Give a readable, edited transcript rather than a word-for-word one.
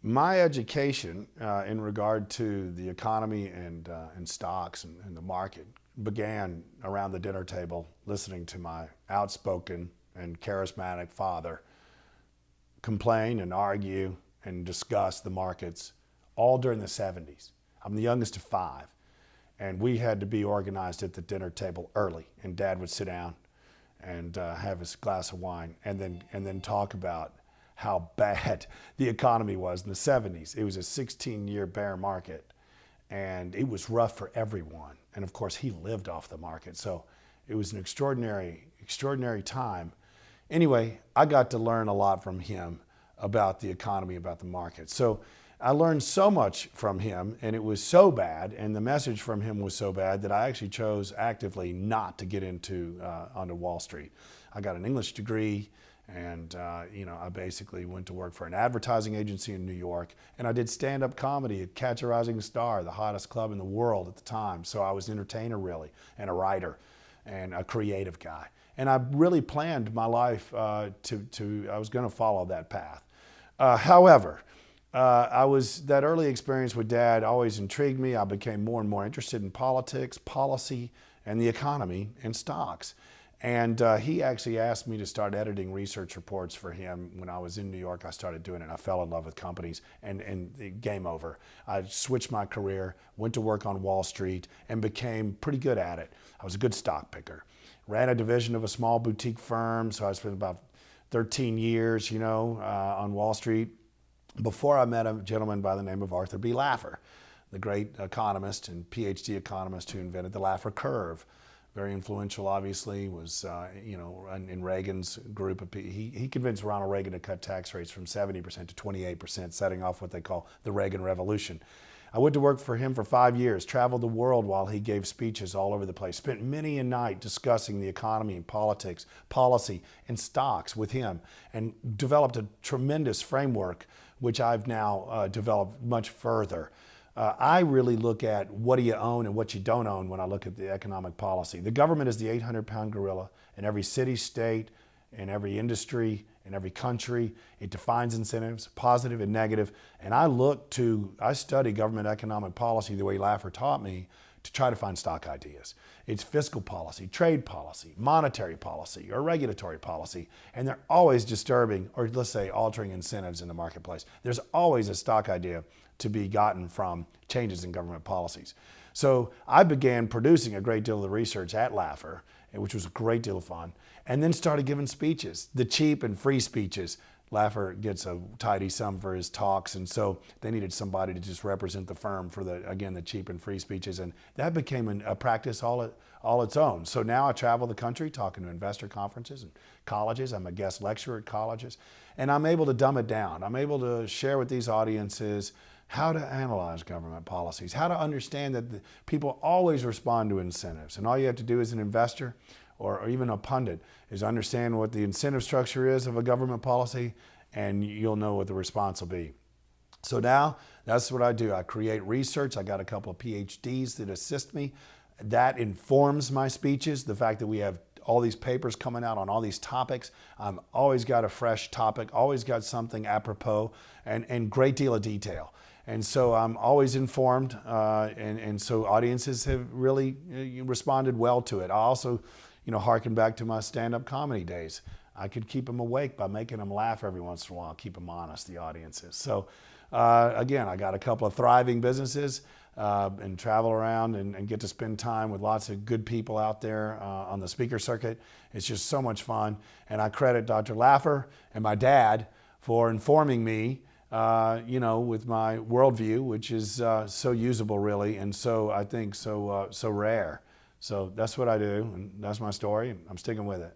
My education in regard to the economy and stocks and the market began around the dinner table, listening to my outspoken and charismatic father complain and argue and discuss the markets all during the 70s. I'm the youngest of five, and we had to be organized at the dinner table early, and Dad would sit down and have his glass of wine and then talk about how bad the economy was in the 70s. It was a 16-year bear market, and it was rough for everyone. And of course, he lived off the market, so it was an extraordinary time. Anyway, I got to learn a lot from him about the economy, about the market. So I learned so much from him, and it was so bad, and the message from him was so bad that I actually chose actively not to get onto Wall Street. I got an English degree, and I basically went to work for an advertising agency in New York, and I did stand-up comedy at Catch a Rising Star, the hottest club in the world at the time. So I was an entertainer really, and a writer, and a creative guy. And I really planned my life I was going to follow that path. However, that early experience with Dad always intrigued me. I became more and more interested in politics, policy, and the economy and stocks. And he actually asked me to start editing research reports for him. When I was in New York, I started doing it. I fell in love with companies, and game over. I switched my career, went to work on Wall Street, and became pretty good at it. I was a good stock picker. Ran a division of a small boutique firm, so I spent about 13 years, on Wall Street before I met a gentleman by the name of Arthur B. Laffer, the great economist and PhD economist who invented the Laffer curve. Very influential, obviously, was, in Reagan's group. He convinced Ronald Reagan to cut tax rates from 70% to 28%, setting off what they call the Reagan Revolution. I went to work for him for 5 years, traveled the world while he gave speeches all over the place, spent many a night discussing the economy and politics, policy, and stocks with him, and developed a tremendous framework, which I've now developed much further. I really look at what do you own and what you don't own when I look at the economic policy. The government is the 800-pound gorilla in every city, state, in every industry, in every country. It defines incentives, positive and negative. And I study government economic policy the way Laffer taught me to try to find stock ideas. It's fiscal policy, trade policy, monetary policy, or regulatory policy. And they're always disturbing, or let's say altering incentives in the marketplace. There's always a stock idea to be gotten from changes in government policies. So I began producing a great deal of the research at Laffer, which was a great deal of fun, and then started giving speeches, the cheap and free speeches. Laffer gets a tidy sum for his talks, and so they needed somebody to just represent the firm for the cheap and free speeches, and that became a practice all its own. So now I travel the country talking to investor conferences and colleges. I'm a guest lecturer at colleges, and I'm able to dumb it down. I'm able to share with these audiences how to analyze government policies, how to understand that people always respond to incentives. And all you have to do as an investor or even a pundit is understand what the incentive structure is of a government policy, and you'll know what the response will be. So now that's what I do. I create research. I got a couple of PhDs that assist me. That informs my speeches. The fact that we have all these papers coming out on all these topics. I'm always got a fresh topic, always got something apropos, and great deal of detail. And so I'm always informed, and so audiences have really responded well to it. I also, harken back to my stand-up comedy days. I could keep them awake by making them laugh every once in a while, keep them honest, the audiences. So again, I got a couple of thriving businesses and travel around and get to spend time with lots of good people out there on the speaker circuit. It's just so much fun. And I credit Dr. Laffer and my dad for informing me with my worldview, which is so usable really, and so I think so rare. So that's what I do, and that's my story, and I'm sticking with it.